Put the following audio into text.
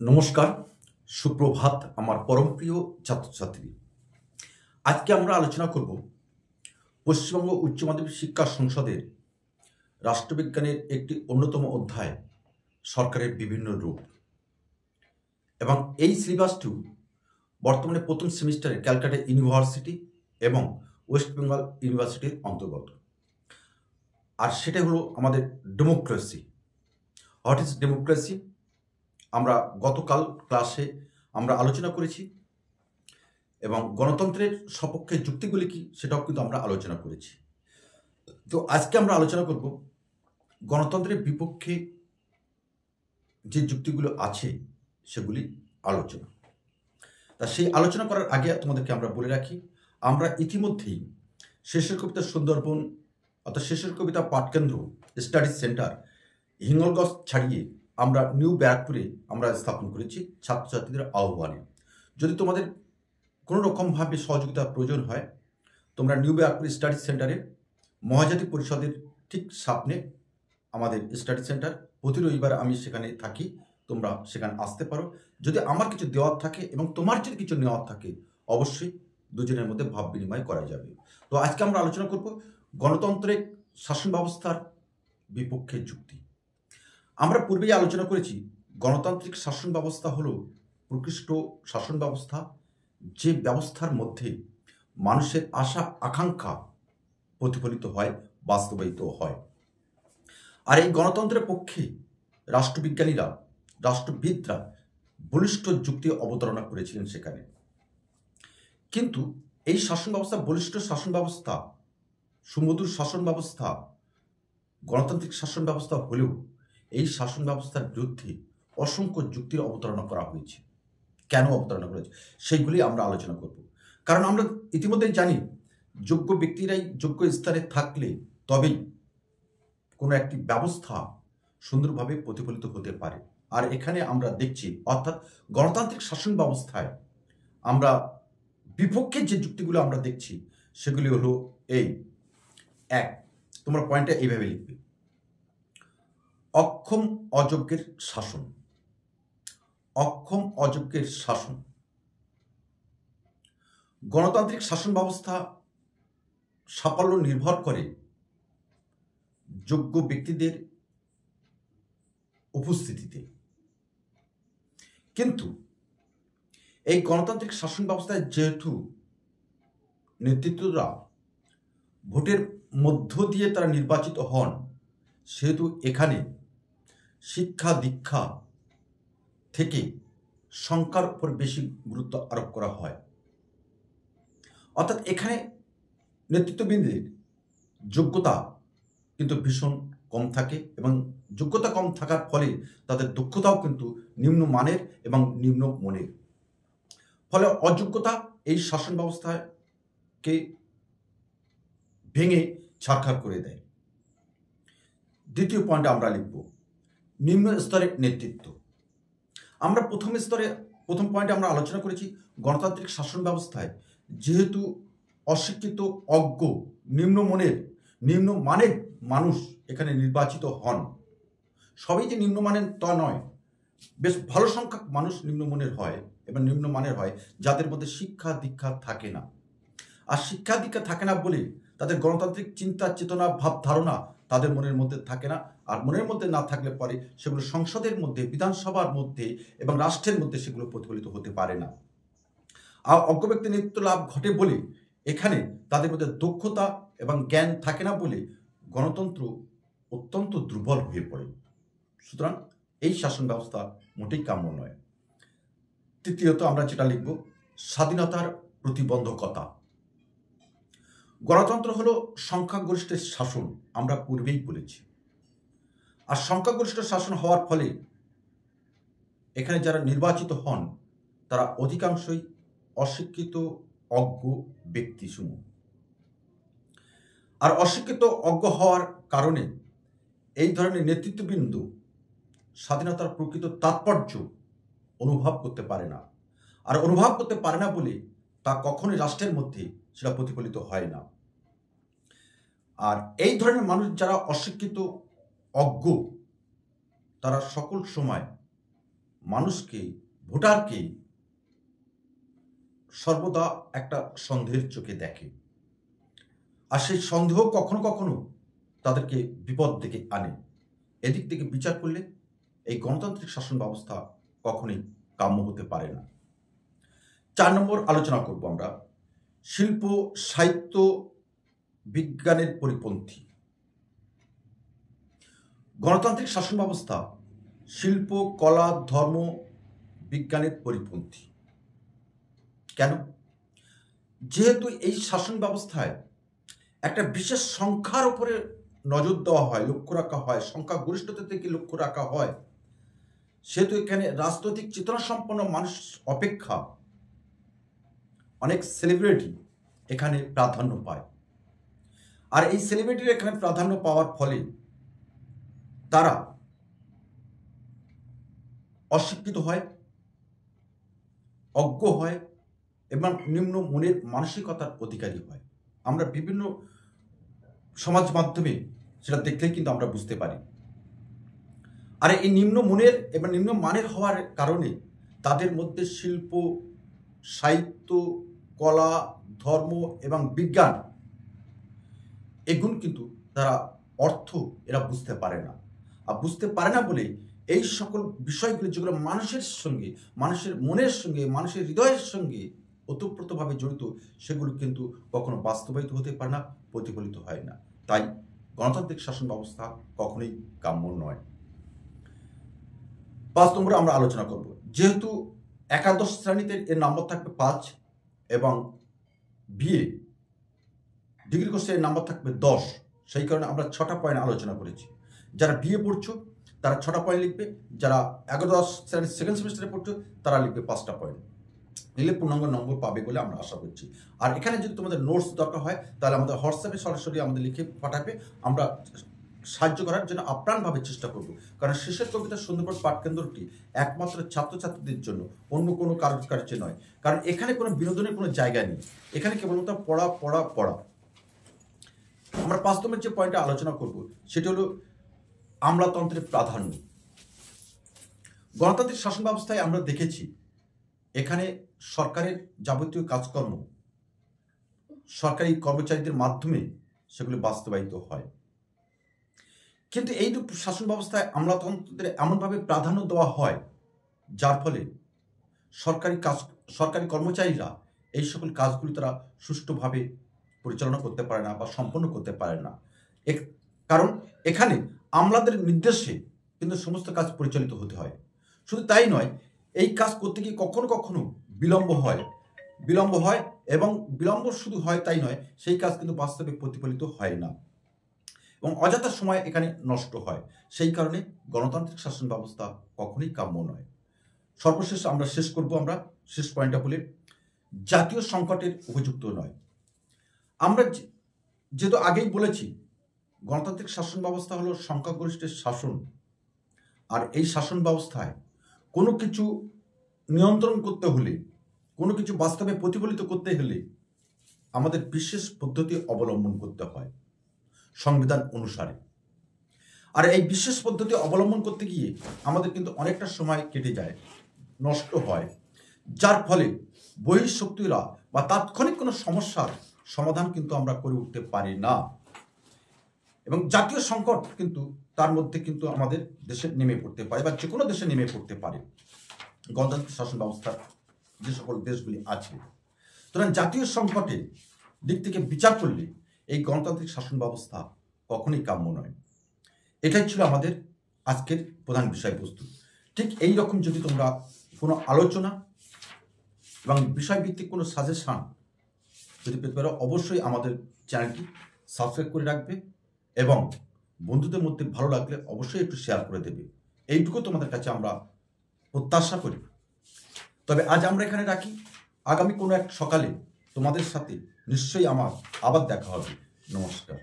নমস্কার, সুপ্রভাত আমার পরমপ্রিয় ছাত্রছাত্রী। আজকে আমরা আলোচনা করব পশ্চিমবঙ্গ উচ্চ মাধ্যমিক শিক্ষা সংসদের রাষ্ট্রবিজ্ঞানের একটি অন্যতম অধ্যায় সরকারের বিভিন্ন রূপ এবং এই সিলেবাসটি বর্তমানে প্রথম সেমিস্টারে ক্যালকাটা ইউনিভার্সিটি এবং ওয়েস্ট বেঙ্গল ইউনিভার্সিটির অন্তর্গত। আর সেটা হলো আমাদের ডেমোক্রেসি। What is democracy? আমরা গতকাল ক্লাসে আমরা আলোচনা করেছি এবং গণতন্ত্রের সপক্ষে যুক্তিগুলি কি সেটাও কিন্তু আমরা আলোচনা করেছি। তো আজকে আমরা আলোচনা করব গণতন্ত্রের বিপক্ষে যে যুক্তিগুলো আছে সেগুলি আলোচনা। তা সেই আলোচনা করার আগে তোমাদেরকে আমরা বলে রাখি, আমরা ইতিমধ্যেই শেষের কবিতা সুন্দরবন অর্থাৎ শেষের কবিতা পাঠকেন্দ্র স্টাডিজ সেন্টার হিঙ্গলগঞ্জ ছাড়িয়ে আমরা নিউ ব্যারাকপুরে আমরা স্থাপন করেছি ছাত্রছাত্রীদের আহ্বানে। যদি তোমাদের কোনো রকমভাবে সহযোগিতার প্রয়োজন হয়, তোমরা নিউ ব্যারাকপুর স্টাডি সেন্টারে মহাজাতি পরিষদের ঠিক সামনে আমাদের স্টাডি সেন্টার, প্রতি রবিবার আমি সেখানে থাকি, তোমরা সেখানে আসতে পারো। যদি আমার কিছু দেওয়ার থাকে এবং তোমার যদি কিছু নেওয়ার থাকে, অবশ্যই দুজনের মধ্যে ভাব বিনিময় করা যাবে। তো আজকে আমরা আলোচনা করব গণতান্ত্রিক শাসন ব্যবস্থার বিপক্ষে যুক্তি। আমরা পূর্বেই আলোচনা করেছি গণতান্ত্রিক শাসন ব্যবস্থা হলো প্রকৃষ্ট শাসন ব্যবস্থা, যে ব্যবস্থার মধ্যে মানুষের আশা আকাঙ্ক্ষা প্রতিফলিত হয়, বাস্তবায়িত হয়। আর এই গণতন্ত্রের পক্ষে রাষ্ট্রবিজ্ঞানীরা, রাষ্ট্রবিদরা বলিষ্ঠ যুক্তি অবতারণা করেছিলেন সেখানে। কিন্তু এই শাসন ব্যবস্থা, বলিষ্ঠ শাসন ব্যবস্থা, সুমধুর শাসন ব্যবস্থা, গণতান্ত্রিক শাসন ব্যবস্থা হলেও এই শাসন ব্যবস্থার বিরুদ্ধে অসংখ্য যুক্তির অবতারণা করা হয়েছে। কেন অবতারণা করেছে সেইগুলি আমরা আলোচনা করব। কারণ আমরা ইতিমধ্যেই জানি যোগ্য ব্যক্তিরাই যোগ্য স্থানে থাকলে তবেই কোনো একটি ব্যবস্থা সুন্দরভাবে প্রতিফলিত হতে পারে। আর এখানে আমরা দেখছি, অর্থাৎ গণতান্ত্রিক শাসন ব্যবস্থায় আমরা বিপক্ষে যে যুক্তিগুলো আমরা দেখছি সেগুলি হলো এই এক, তোমরা পয়েন্টটা এইভাবে লিখবে, অক্ষম অযোগ্যের শাসন। অক্ষম অযোগ্যের শাসন। গণতান্ত্রিক শাসন ব্যবস্থা সাফল্য নির্ভর করে যোগ্য ব্যক্তিদের উপস্থিতিতে। কিন্তু এই গণতান্ত্রিক শাসন ব্যবস্থায় যেহেতু নেতৃত্বরা ভোটের মধ্য দিয়ে তারা নির্বাচিত হন, সেহেতু এখানে শিক্ষা দীক্ষা থেকে সংখ্যার উপর বেশি গুরুত্ব আরোপ করা হয়। অর্থাৎ এখানে নেতৃত্ববৃন্দের যোগ্যতা কিন্তু ভীষণ কম থাকে এবং যোগ্যতা কম থাকার ফলে তাদের দক্ষতাও কিন্তু নিম্নমানের এবং নিম্ন মনের। ফলে অযোগ্যতা এই শাসন ব্যবস্থাকে ভেঙে ছারখার করে দেয়। দ্বিতীয় পয়েন্টে আমরা লিখব নিম্ন স্তরের নেতৃত্ব। আমরা প্রথম পয়েন্টে আমরা আলোচনা করেছি গণতান্ত্রিক শাসন ব্যবস্থায় যেহেতু অশিক্ষিত, অজ্ঞ, নিম্নমানের মানুষ এখানে নির্বাচিত হন। সবই যে নিম্নমানের তা নয়, বেশ ভালো সংখ্যক মানুষ নিম্নমানের হয় এবং নিম্নমানের হয় যাদের মধ্যে শিক্ষা দীক্ষা থাকে না। আর শিক্ষা দীক্ষা থাকে না বলে তাদের গণতান্ত্রিক চিন্তা চেতনা ভাব ধারণা তাদের মনের মধ্যে থাকে না। আর মনের মধ্যে না থাকলে পরে সেগুলো সংসদের মধ্যে, বিধানসভার মধ্যে এবং রাষ্ট্রের মধ্যে সেগুলো প্রতিফলিত হতে পারে না। আর অজ্ঞ ব্যক্তি নেতৃত্ব লাভ ঘটে বলে এখানে তাদের মধ্যে দক্ষতা এবং জ্ঞান থাকে না বলে গণতন্ত্র অত্যন্ত দুর্বল হয়ে পড়ে। সুতরাং এই শাসন ব্যবস্থা মোটেই কাম্য নয়। তৃতীয়ত আমরা যেটা লিখব স্বাধীনতার প্রতিবন্ধকতা। গণতন্ত্র হলো সংখ্যাগরিষ্ঠের শাসন, আমরা পূর্বেই বলেছি। আর সংখ্যাগরিষ্ঠ শাসন হওয়ার ফলে এখানে যারা নির্বাচিত হন তারা অধিকাংশই অশিক্ষিত, অজ্ঞ ব্যক্তিসমূহ। আর অশিক্ষিত, অজ্ঞ হওয়ার কারণে এই ধরনের নেতৃত্ববৃন্দ স্বাধীনতার প্রকৃত তাৎপর্য অনুভব করতে পারে না। আর অনুভব করতে পারে না বলে তা কখনোই রাষ্ট্রের মধ্যে সেটা প্রতিফলিত হয় না। আর এই ধরনের মানুষ যারা অশিক্ষিত, অজ্ঞ, তারা সকল সময় মানুষকে, ভোটারকে সর্বদা একটা সন্দেহের চোখে দেখে, আর সেই সন্দেহ কখনো কখনো তাদেরকে বিপদ ডেকে আনে। এদিক থেকে বিচার করলে এই গণতান্ত্রিক শাসন ব্যবস্থা কখনোই কাম্য হতে পারে না। 4 নম্বর আলোচনা করব আমরা শিল্প, সাহিত্য, বিজ্ঞানের পরিপন্থী। গণতান্ত্রিক শাসন ব্যবস্থা শিল্প, কলা, ধর্ম, বিজ্ঞানের পরিপন্থী। কেন? যেহেতু এই শাসন ব্যবস্থায় একটা বিশেষ সংখ্যার উপরে নজর দেওয়া হয়, লক্ষ্য রাখা হয়, সংখ্যাগরিষ্ঠতা থেকে লক্ষ্য রাখা হয়, সেহেতু এখানে রাজনৈতিক চেতনা সম্পন্ন মানুষ অপেক্ষা অনেক সেলিব্রিটি এখানে প্রাধান্য পায়। আর এই সেলিব্রিটির এখানে প্রাধান্য পাওয়ার ফলে তারা অশিক্ষিত হয়, অজ্ঞ হয় এবং নিম্ন মনের মানসিকতার অধিকারী হয়। আমরা বিভিন্ন সমাজ মাধ্যমে সেটা দেখলেই কিন্তু আমরা বুঝতে পারি। আর এই নিম্ন মনের এবং নিম্ন মানের হওয়ার কারণে তাদের মধ্যে শিল্প, সাহিত্য, কলা, ধর্ম এবং বিজ্ঞান এগুলো কিন্তু তারা অর্থ এরা বুঝতে পারে না। আর বুঝতে পারে না বলে এই সকল বিষয়গুলি যেগুলো মানুষের সঙ্গে, মানুষের মনের সঙ্গে, মানুষের হৃদয়ের সঙ্গে ওতপ্রোতভাবে জড়িত, সেগুলো কিন্তু কখনো বাস্তবায়িত হতে পারে না, প্রতিফলিত হয় না। তাই গণতান্ত্রিক শাসন ব্যবস্থা কখনোই কাম্য নয়। 5 নম্বরে আমরা আলোচনা করব, যেহেতু একাদশ শ্রেণীতে এর নম্বর থাকবে 5 এবং বিএ ডিগ্রি কোর্সে এর নাম্বার থাকবে 10, সেই কারণে আমরা 6টা পয়েন্ট আলোচনা করেছি। যারা বিএ পড়ছো তারা 6টা পয়েন্ট লিখবে, যারা একাদশ শ্রেণীর সেকেন্ড সেমিস্টারে পড়ছো তারা লিখবে 5টা পয়েন্ট। নিলে পূর্ণাঙ্গ নম্বর পাবে বলে আমরা আশা করছি। আর এখানে যদি তোমাদের নোটস দরকার হয় তাহলে আমাদের হোয়াটসঅ্যাপে সরাসরি আমাদের লিখে পাঠাবে, আমরা সাহায্য করার জন্য আপ্রাণভাবে চেষ্টা করব। কারণ শেষের কবিতা সুন্দরবন পাঠকেন্দ্রটি একমাত্র ছাত্রছাত্রীদের জন্য, অন্য কোনো কার্যে নয়। কারণ এখানে কোনো বিনোদনের কোনো জায়গা নেই, এখানে কেবলমাত্র পড়া পড়া পড়া। আমরা 5 নম্বর যে পয়েন্টে আলোচনা করব সেটি হলো আমলাতন্ত্রের প্রাধান্য। গণতান্ত্রিক শাসন ব্যবস্থায় আমরা দেখেছি এখানে সরকারের যাবতীয় কাজকর্ম সরকারি কর্মচারীদের মাধ্যমে সেগুলো বাস্তবায়িত হয়। কিন্তু এই শাসন ব্যবস্থায় আমলাতন্ত্রের এমনভাবে প্রাধান্য দেওয়া হয় যার ফলে সরকারি কর্মচারীরা এই সকল কাজগুলি তারা সুষ্ঠুভাবে পরিচালনা করতে পারে না বা সম্পন্ন করতে পারে না। কারণ এখানে আমলাদের নির্দেশে কিন্তু সমস্ত কাজ পরিচালিত হতে হয়। শুধু তাই নয়, এই কাজ করতে গিয়ে কখনো কখনো বিলম্ব হয় এবং বিলম্ব শুধু হয় তাই নয়, সেই কাজ কিন্তু বাস্তবে প্রতিফলিত হয় না এবং অযথা সময় এখানে নষ্ট হয়। সেই কারণে গণতান্ত্রিক শাসন ব্যবস্থা কখনোই কাম্য নয়। সর্বশেষ আমরা শেষ পয়েন্টটা বলে, জাতীয় সংকটের উপযুক্ত নয়। আমরা যেহেতু আগেই বলেছি গণতান্ত্রিক শাসন ব্যবস্থা হলো সংখ্যাগরিষ্ঠের শাসন, আর এই শাসন ব্যবস্থায় কোনো কিছু নিয়ন্ত্রণ করতে হলে, কোনো কিছু বাস্তবে প্রতিফলিত করতে হলে আমাদের বিশেষ পদ্ধতি অবলম্বন করতে হয় সংবিধান অনুসারে। আর এই বিশেষ পদ্ধতি অবলম্বন করতে গিয়ে আমাদের কিন্তু অনেকটা সময় কেটে যায়, নষ্ট হয়, যার ফলে বহিঃশক্তিরা বা তাৎক্ষণিক কোনো সমস্যার সমাধান কিন্তু আমরা করে উঠতে পারি না। এবং জাতীয় সংকট কিন্তু তার মধ্যে কিন্তু আমাদের দেশে নেমে পড়তে পারে বা যে কোনো দেশে নেমে পড়তে পারে গণতান্ত্রিক শাসন ব্যবস্থার যে সকল দেশগুলি আছে। সুতরাং জাতীয় সংকটের দিক থেকে বিচার করলে এই গণতান্ত্রিক শাসন ব্যবস্থা কখনোই কাম্য নয়। এটাই ছিল আমাদের আজকের প্রধান বিষয়বস্তু। ঠিক এই রকম যদি তোমরা কোনো আলোচনা এবং বিষয়ভিত্তিক কোনো সাজেশন যদি পেতে পারো, অবশ্যই আমাদের চ্যানেলটি সাবস্ক্রাইব করে রাখবে এবং বন্ধুদের মধ্যে ভালো লাগলে অবশ্যই একটু শেয়ার করে দেবে। এইটুকু তোমাদের কাছে আমরা প্রত্যাশা করি। তবে আজ আমরা এখানে রাখি, আগামী কোনো এক সকালে তোমাদের সাথে নিশ্চয়ই আমার আবার দেখা হবে। নমস্কার।